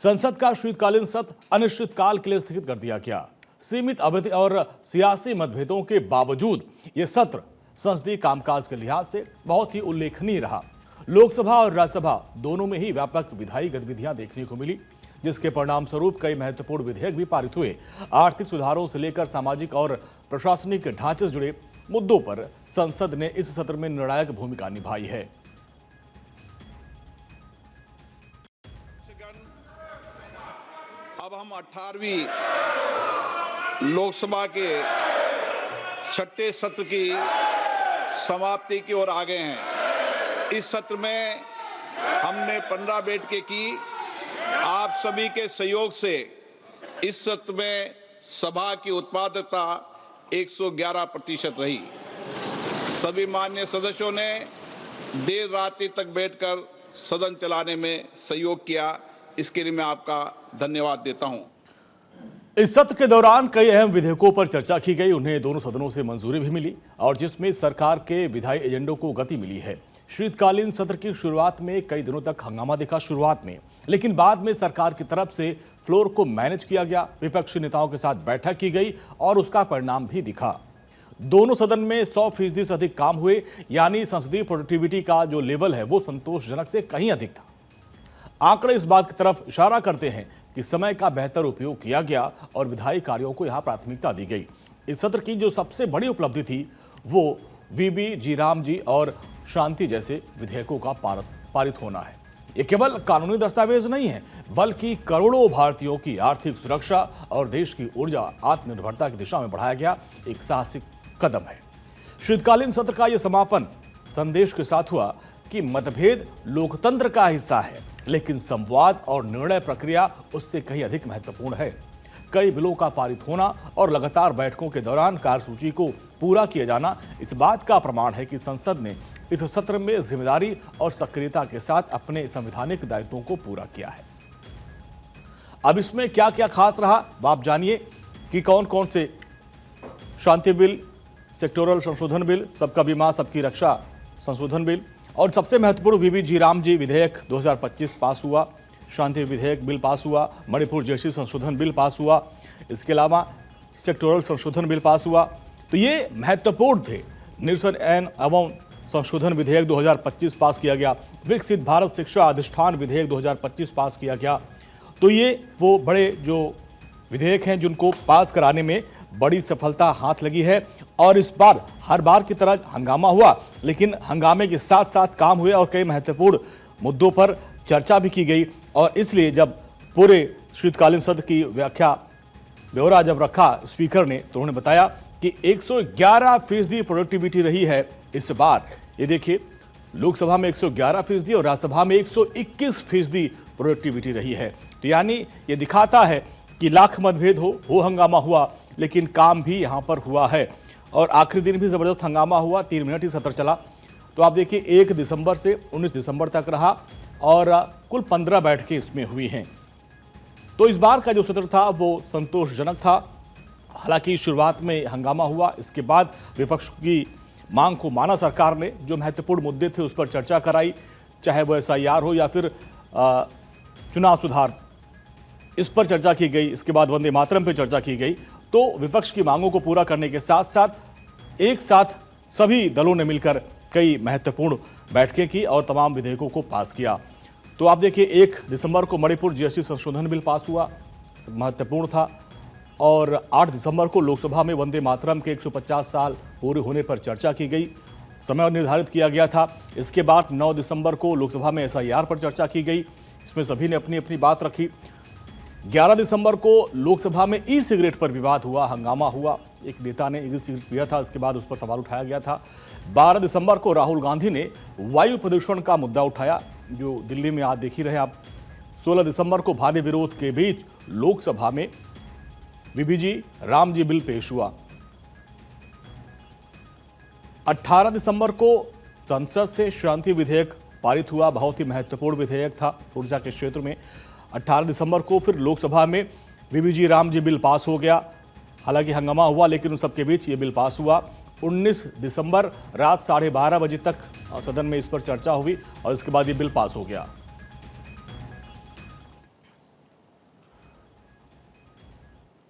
संसद का शीतकालीन सत्र अनिश्चितकाल के लिए स्थगित कर दिया गया। सीमित अवधि और सियासी मतभेदों के बावजूद यह सत्र संसदीय कामकाज के लिहाज से बहुत ही उल्लेखनीय रहा। लोकसभा और राज्यसभा दोनों में ही व्यापक विधायी गतिविधियां देखने को मिली, जिसके परिणाम स्वरूप कई महत्वपूर्ण विधेयक भी पारित हुए। आर्थिक सुधारों से लेकर सामाजिक और प्रशासनिक ढांचे से जुड़े मुद्दों पर संसद ने इस सत्र में निर्णायक भूमिका निभाई है। अब हम 18वीं लोकसभा के छठे सत्र की समाप्ति की ओर आ गए हैं। इस सत्र में हमने 15 बैठकें की। आप सभी के सहयोग से इस सत्र में सभा की उत्पादकता 111% रही। सभी माननीय सदस्यों ने देर रात्रि तक बैठकर सदन चलाने में सहयोग किया। इसके लिए मैं आपका धन्यवाद देता हूं। इस सत्र के दौरान कई अहम विधेयकों पर चर्चा की गई। उन्हें दोनों सदनों से मंजूरी भी मिली और जिसमें सरकार के विधायी एजेंडों को गति मिली है। शीतकालीन सत्र की शुरुआत में कई दिनों तक हंगामा दिखा शुरुआत में, लेकिन बाद में सरकार की तरफ से फ्लोर को मैनेज किया गया। विपक्षी नेताओं के साथ बैठक की गई और उसका परिणाम भी दिखा। दोनों सदन में 100% से अधिक काम हुए, यानी संसदीय प्रोडक्टिविटी का जो लेवल है वो संतोषजनक से कहीं अधिक था। आंकड़े इस बात की तरफ इशारा करते हैं कि समय का बेहतर उपयोग किया गया और विधायी कार्यों को यहां प्राथमिकता दी गई। इस सत्र की जो सबसे बड़ी उपलब्धि थी वो वीबी जीराम जी और शांति जैसे विधेयकों का पारित होना है। ये केवल कानूनी दस्तावेज नहीं है, बल्कि करोड़ों भारतीयों की आर्थिक सुरक्षा और देश की ऊर्जा आत्मनिर्भरता की दिशा में बढ़ाया गया एक साहसिक कदम है। शीतकालीन सत्र का यह समापन संदेश के साथ हुआ कि मतभेद लोकतंत्र का हिस्सा है, लेकिन संवाद और निर्णय प्रक्रिया उससे कहीं अधिक महत्वपूर्ण है। कई बिलों का पारित होना और लगातार बैठकों के दौरान कार्यसूची को पूरा किया जाना इस बात का प्रमाण है कि संसद ने इस सत्र में जिम्मेदारी और सक्रियता के साथ अपने संवैधानिक दायित्वों को पूरा किया है। अब इसमें क्या क्या खास रहा, आप जानिए कि कौन कौन से शांति बिल, सेक्टोरल संशोधन बिल, सबका बीमा सबकी रक्षा संशोधन बिल और सबसे महत्वपूर्ण वीबी जीराम जी विधेयक 2025 पास हुआ। शांति विधेयक बिल पास हुआ। मणिपुर जैसी संशोधन बिल पास हुआ। इसके अलावा सेक्टोरल संशोधन बिल पास हुआ। तो ये महत्वपूर्ण थे। निरसन एवं संशोधन विधेयक 2025 पास किया गया। विकसित भारत शिक्षा अधिष्ठान विधेयक 2025 पास किया गया। तो ये वो बड़े जो विधेयक हैं जिनको पास कराने में बड़ी सफलता हाथ लगी है। और इस बार हर बार की तरह हंगामा हुआ, लेकिन हंगामे के साथ साथ काम हुए और कई महत्वपूर्ण मुद्दों पर चर्चा भी की गई। और इसलिए जब पूरे शीतकालीन सत्र की व्याख्या ब्यौरा जब रखा स्पीकर ने, तो उन्होंने बताया कि 111% प्रोडक्टिविटी रही है इस बार। ये देखिए, लोकसभा में 111% और राज्यसभा में 121% प्रोडक्टिविटी रही है। तो यानी ये दिखाता है कि लाख मतभेद हो हंगामा हुआ, लेकिन काम भी यहां पर हुआ है। और आखिरी दिन भी जबरदस्त हंगामा हुआ, 3 मिनट ही सत्र चला। तो आप देखिए 1 दिसंबर से 19 दिसंबर तक रहा और कुल 15 बैठकें इसमें हुई हैं। तो इस बार का जो सत्र था वो संतोषजनक था। हालांकि शुरुआत में हंगामा हुआ, इसके बाद विपक्ष की मांग को माना सरकार ने। जो महत्वपूर्ण मुद्दे थे उस पर चर्चा कराई, चाहे वो SIR हो या फिर चुनाव सुधार, इस पर चर्चा की गई। इसके बाद वंदे मातरम पर चर्चा की गई। तो विपक्ष की मांगों को पूरा करने के साथ साथ एक साथ सभी दलों ने मिलकर कई महत्वपूर्ण बैठकें की और तमाम विधेयकों को पास किया। तो आप देखिए 1 दिसंबर को मणिपुर जीएसटी संशोधन बिल पास हुआ, महत्वपूर्ण था। और 8 दिसंबर को लोकसभा में वंदे मातरम के 150 साल पूरे होने पर चर्चा की गई, समय निर्धारित किया गया था। इसके बाद 9 दिसंबर को लोकसभा में SIR पर चर्चा की गई, इसमें सभी ने अपनी अपनी बात रखी। 11 दिसंबर को लोकसभा में ई सिगरेट पर विवाद हुआ, हंगामा हुआ। एक नेता ने ई सिगरेट पिया था, इसके बाद उस पर सवाल उठाया गया था। 12 दिसंबर को राहुल गांधी ने वायु प्रदूषण का मुद्दा उठाया, जो दिल्ली में आज देख ही रहे आप। 16 दिसंबर को भारी विरोध के बीच लोकसभा में वीबी जी राम जी बिल पेश हुआ। 18 दिसंबर को संसद से शांति विधेयक पारित हुआ, बहुत ही महत्वपूर्ण विधेयक था ऊर्जा के क्षेत्र में। 18 दिसंबर को फिर लोकसभा में वीबी जी राम जी बिल पास हो गया। हालांकि हंगामा हुआ, लेकिन उन सबके बीच ये बिल पास हुआ। 19 दिसंबर रात 12:30 बजे तक सदन में इस पर चर्चा हुई और इसके बाद ये बिल पास हो गया।